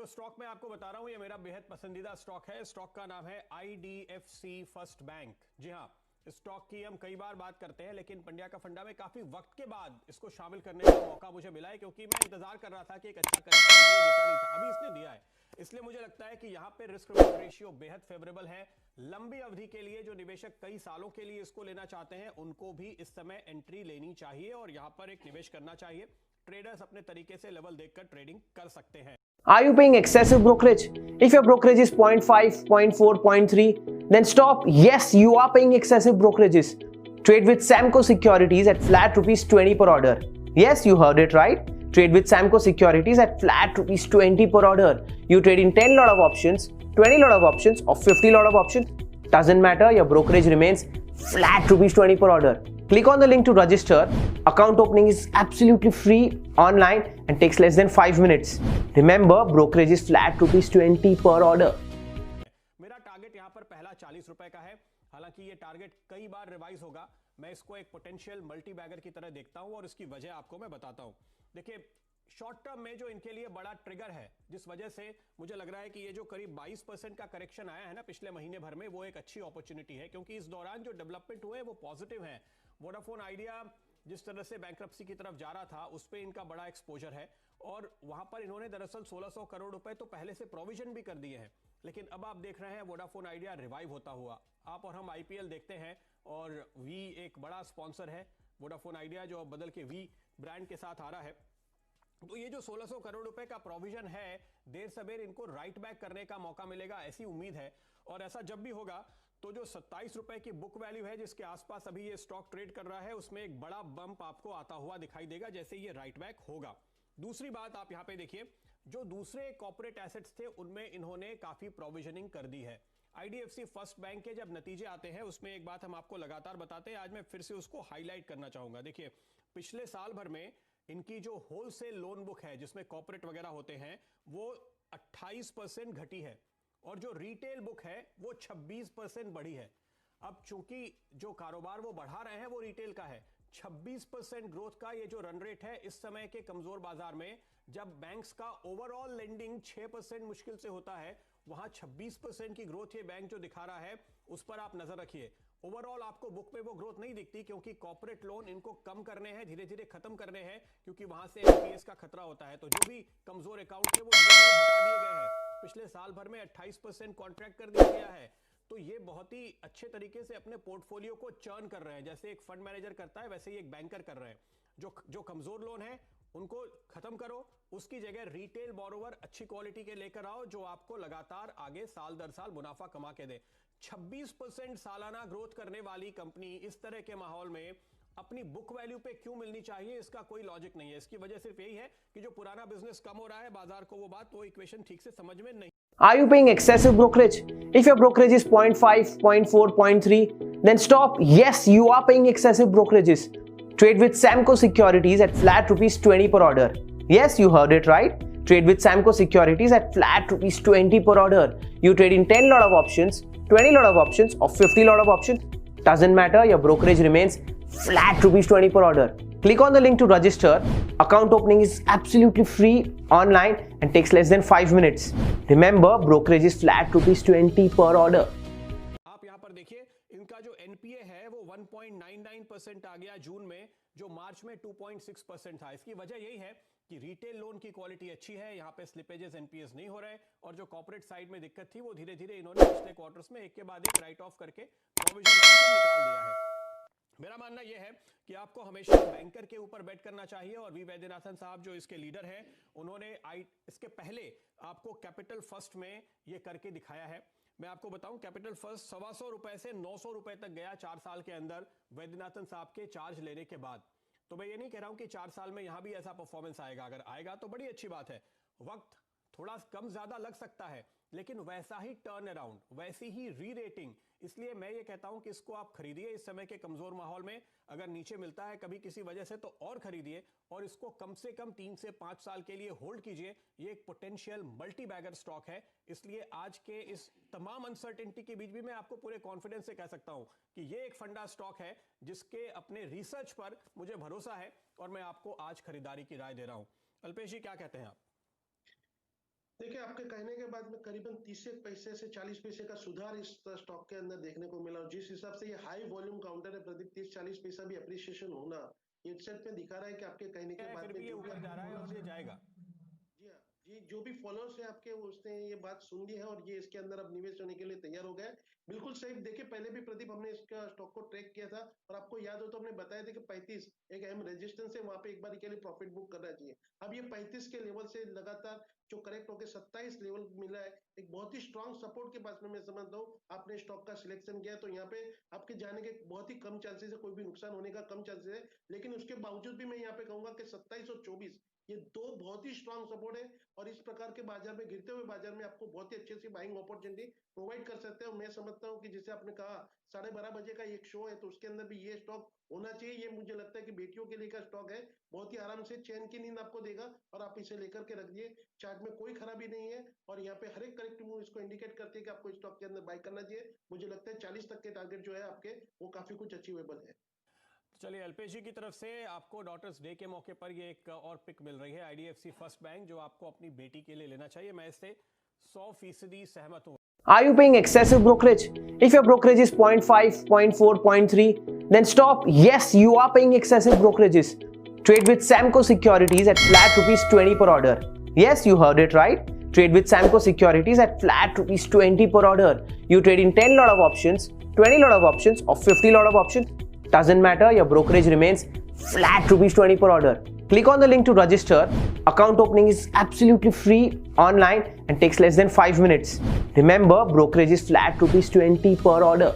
Stock मैं आपको बता रहा हूं, ये मेरा बेहद पसंदीदा स्टॉक है। स्टॉक का नाम है IDFC फर्स्ट बैंक। जी हां, स्टॉक की हम कई बार बात करते हैं, लेकिन पंड्या का फंडा में काफी वक्त के बाद इसको शामिल करने का मौका मुझे मिला है, क्योंकि मैं इंतजार कर रहा था कि एक अच्छा करेक्शन देता नहीं था। अभी इसने दिया है, इसलिए मुझे लगता है कि यहाँ पे रिस्क रिवॉर्ड रेशियो बेहद फेवरेबल है। लंबी अवधि के लिए जो निवेशक कई सालों के लिए इसको लेना चाहते हैं, उनको भी इस समय एंट्री लेनी चाहिए और यहाँ पर एक निवेश करना चाहिए। ट्रेडर्स अपने तरीके से लेवल देखकर ट्रेडिंग कर सकते हैं। Are you paying excessive brokerage? If your brokerage is 0.5, 0.4, 0.3, then stop. Yes, you are paying excessive brokerages. Trade with Samco Securities at flat rupees 20 per order. Yes, you heard it right. Trade with Samco Securities at flat rupees 20 per order. You trade in 10 lot of options, 20 lot of options, or 50 lot of options. Doesn't matter, your brokerage remains flat rupees 20 per order. Click on the link to register. Account opening is absolutely free online and takes less than 5 minutes. Remember, brokerage is flat rupees 20 per order. मेरा target यहाँ पर पहला 40 रुपए का है। हालांकि ये target कई बार रिवाइज होगा। मैं इसको एक पोटेंशियल मल्टी बैगर की तरह देखता हूं और इसकी वजह आपको मैं बताता हूं। देखिए, शॉर्ट टर्म में जो इनके लिए बड़ा ट्रिगर है, जिस वजह से मुझे लग रहा है कि ये जो करीब 22% का करेक्शन आया है ना पिछले महीने भर में, वो एक अच्छी अपॉर्चुनिटी है, क्योंकि इस दौरान जो डेवलपमेंट हुए वो पॉजिटिव है। वोडाफोन आइडिया जिस तरह से बैंक्रप्सी की तरफ जा रहा था, उस पे इनका बड़ा एक्सपोजर है और वहां पर इन्होंने दरअसल 1600 करोड़ रुपए तो पहले से प्रोविजन भी कर दिए हैं। लेकिन अब आप देख रहे हैं वोडाफोन आइडिया रिवाइव होता हुआ। आप और हम IPL देखते हैं और वी एक बड़ा स्पॉन्सर है वोडाफोन आइडिया, जो अब बदल के वी ब्रांड के साथ आ रहा है। तो ये जो 1600 करोड़ रुपए का प्रोविजन है, देर सवेर इनको राइट बैक करने का मौका मिलेगा, ऐसी उम्मीद है। और ऐसा जब भी होगा तो जो 27 रुपए की बुक वैल्यू है, जिसके आसपास अभी ये स्टॉक ट्रेड कर रहा है, उसमें एक बड़ा बंप आपको आता हुआ दिखाई देगा जैसे ये राइट बैक होगा। दूसरी बात आप यहाँ पे देखिए, जो दूसरे कॉर्पोरेट एसेट्स थे उनमें इन्होंने काफी प्रोविजनिंग कर दी है। IDFC फर्स्ट बैंक के जब नतीजे आते हैं, उसमें एक बात हम आपको लगातार बताते हैं, आज मैं फिर से उसको हाईलाइट करना चाहूंगा। देखिए, पिछले साल भर में इनकी जो होलसेल लोन बुक है, जिसमें कॉर्पोरेट वगैरह होते हैं, वो 28% घटी है और जो रिटेल बुक है वो 26% बढ़ी है। अब चूंकि जो कारोबार वो बढ़ा रहे हैं वो रिटेल का है, 26% ग्रोथ का ये जो रन रेट है इस समय के कमजोर बाजार में, जब बैंक्स का ओवरऑल लेंडिंग 6% मुश्किल से होता है, वहां 26% की ग्रोथ ये बैंक जो दिखा रहा है, उस पर आप नजर रखिए। ओवरऑल आपको बुक पे वो ग्रोथ नहीं दिखती, क्योंकि कॉर्पोरेट लोन इनको कम करने हैं, धीरे धीरे खत्म करने हैं, क्योंकि वहां से NPS का खतरा होता है। तो जो भी कमजोर अकाउंट थे वो धीरे धीरे हटा दिए गए हैं। पिछले साल भर में 28% कॉन्ट्रैक्ट कर दिया गया है। तो ये बहुत ही अच्छे तरीके से अपने पोर्टफोलियो को चर्न कर रहे हैं, जैसे एक फंड मैनेजर करता है वैसे ही एक बैंकर कर रहे हैं। जो कमजोर लोन है उनको खत्म करो, उसकी जगह रिटेल बोरोवर अच्छी क्वालिटी के लेकर आओ, जो आपको लगातार आगे साल दर साल मुनाफा कमा के दे। 26% सालाना ग्रोथ करने वाली कंपनी इस तरह के माहौल में अपनी बुक वैल्यू पे क्यों मिलनी चाहिए, इसका कोई लॉजिक नहीं है। इसकी वजह सिर्फ यही है कि जो पुराना बिजनेस कम हो रहा है बाजार को, वो इक्वेशन ठीक से समझ में नहीं। Are you paying excessive brokerage? If your brokerage is 0.5, 0.4, 0.3, then stop. Yes, you are paying excessive brokerages. Trade with Samco Securities at flat rupees 20 per order. Yes, you heard it right. Trade with Samco Securities at flat rupees 20 per order. You trade in 10 lot of options, 20 lot of options, or 50 lot of options. Doesn't matter, your brokerage remains flat rupees 20 per order. Click on the link to register. Account opening is absolutely free online and takes less than 5 minutes. Remember, brokerage is flat rupees 20 per order. आप यहाँ पर देखिए, इनका जो NPA है वो 1.99% आ गया जून में, जो मार्च में 2.6% था। इसकी वजह यही है कि रिटेल लोन की क्वालिटी अच्छी है, यहाँ पे स्लिपेजेस NPAs नहीं हो रहे, और जो कॉर्पोरेट साइड में दिक्कत थी वो धीरे धीरे इन्होंने पिछले क्वार्टर्स में एक के बाद एक राइट ऑफ करके प्रोविजन निकाल दिया है। मेरा मानना यह है कि आपको हमेशा बैंकर के ऊपर बेट करना चाहिए, और वी वैद्यनाथन साहब जो इसके लीडर हैं, उन्होंने इसके पहले आपको कैपिटल फर्स्ट में ये करके दिखाया है। मैं आपको बताऊं, कैपिटल फर्स्ट 125 रुपए से 900 रुपए तक गया 4 साल के अंदर, वैद्यनाथन साहब के चार्ज लेने के बाद। तो मैं ये नहीं कह रहा हूं कि 4 साल में यहां भी ऐसा परफॉर्मेंस आएगा, अगर आएगा तो बड़ी अच्छी बात है। वक्त थोड़ा कम ज्यादा लग सकता है, लेकिन वैसा ही टर्न अराउंड, वैसी ही री रेटिंग। इसलिए मैं ये कहता हूं कि इसको आप खरीदिए इस समय के कमजोर माहौल में। अगर नीचे मिलता है कभी किसी वजह से तो और खरीदिए, और इसको कम से कम 3 से 5 साल के लिए होल्ड कीजिए। ये एक पोटेंशियल मल्टी बैगर स्टॉक है। इसलिए आज के इस तमाम अनसर्टेनिटी के बीच भी मैं आपको पूरे कॉन्फिडेंस से कह सकता हूं कि ये एक फंडा स्टॉक है जिसके अपने रिसर्च पर मुझे भरोसा है, और मैं आपको आज खरीदारी की राय दे रहा हूं। अल्पेश जी, क्या कहते हैं आप? देखिए, आपके कहने के बाद में करीबन 30 पैसे से 40 पैसे का सुधार इस स्टॉक के अंदर देखने को मिला, और जिस हिसाब से ये हाई वॉल्यूम काउंटर है प्रदीप, 30-40 पैसा भी अप्रिसिएशन होना ये सेट में दिखा रहा है कि आपके कहने के बाद में ये ऊपर जा रहा है और ये जाएगा। जी हाँ जी, जो भी फॉलोअर्स है आपके उसने ये बात सुन ली है और ये इसके अंदर अब निवेश होने के लिए तैयार हो गए। बिल्कुल सही। देखिए, पहले भी प्रदीप हमने इसका स्टॉक को ट्रैक किया था और आपको याद हो तो हमने बताया था कि 35 एक अहम रेजिस्टेंस है, वहां पे एक बार के लिए प्रॉफिट बुक करना चाहिए। अब ये 35 के लेवल से लगातार जो करेक्ट होकर 27 लेवल मिला है, एक बहुत ही स्ट्रांग सपोर्ट के पास में मैं समझता हूँ आपने स्टॉक का सिलेक्शन किया, तो यहाँ पे आपके जाने के बहुत ही कम चांसेस है, कोई भी नुकसान होने का कम चांसेस है। लेकिन उसके बावजूद भी मैं यहाँ पे कहूंगा कि 27 और 24 ये दो बहुत ही स्ट्रांग सपोर्ट है और इस प्रकार के बाजार में, गिरते हुए बाजार में आपको बहुत ही अच्छी सी बाइंग अपॉर्चुनिटी प्रोवाइड कर सकते हैं। मैं समझता हूं कि जैसे आपने कहा 12:30 बजे का एक शो है, तो उसके अंदर भी ये स्टॉक होना चाहिए। ये मुझे लगता है कि बेटियों के लिए का स्टॉक है, बहुत ही आराम से चैन की नींद आपको देगा और आप इसे लेकर के रख दिए। चार्ट में कोई खराबी नहीं है और यहाँ पे हर एक करेक्ट मूव इसको इंडिकेट करती है कि आपको स्टॉक के अंदर बाय करना चाहिए। मुझे लगता है 40 तक के टारगेट जो है आपके, वो काफी कुछ अचीवेबल है। चलिए, अल्पेश जी की तरफ से आपको डॉटर्स डे के मौके पर ये एक और पिक मिल रही है, आईडीएफसी फर्स्ट बैंक, जो आपको अपनी बेटी के लिए लेना चाहिए। मैं इससे 100% सहमत हूं। Are you paying excessive brokerage? If your brokerage is 0.5, 0.4, 0.3, then stop. Yes, you are paying excessive brokerages. Trade with Samco Securities at flat ₹20 per order. Yes, you heard it right. Trade with Samco Securities at flat ₹20 per order. You trade in 10 lot of options, 20 lot of options, or 50 lot of options. Doesn't matter, your brokerage remains flat ₹20 per order. Click on the link to register. Account opening is absolutely free online and takes less than 5 minutes. Remember, brokerage is flat ₹20 per order.